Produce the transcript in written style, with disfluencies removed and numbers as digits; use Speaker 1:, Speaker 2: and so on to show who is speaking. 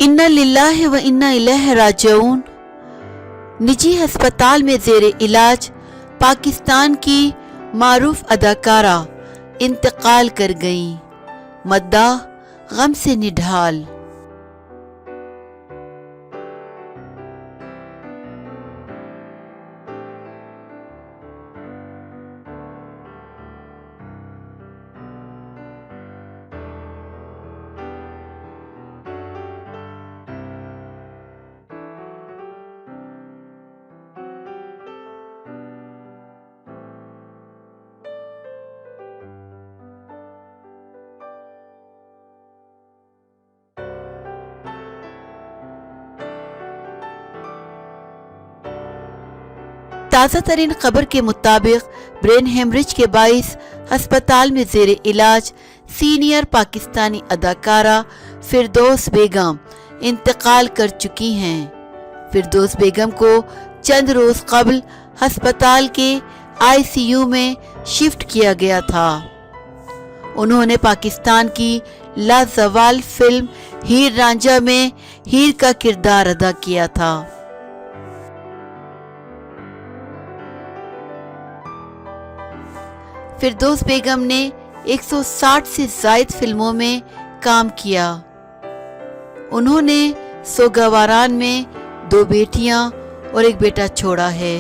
Speaker 1: इन्ना लिल्लाहि व इन्ना इलैहि राजिऊन। निजी अस्पताल में ज़ेरे इलाज पाकिस्तान की मारूफ अदाकारा इंतकाल कर गईं। मद्दाह गम से निढाल। ताज़ा तरीन खबर के मुताबिक ब्रेन हेमरेज के बाइस अस्पताल में ज़ेरे इलाज सीनियर पाकिस्तानी अदाकारा फिरदौस बेगम इंतकाल कर चुकी हैं। फिरदौस बेगम को चंद रोज कबल अस्पताल के आईसीयू में शिफ्ट किया गया था। उन्होंने पाकिस्तान की लाजवाल फिल्म हीर रांझा में हीर का किरदार अदा किया था। फिरदौस बेगम ने 160 से ज़ायद फिल्मों में काम किया। उन्होंने सोगवारान में 2 बेटियां और 1 बेटा छोड़ा है।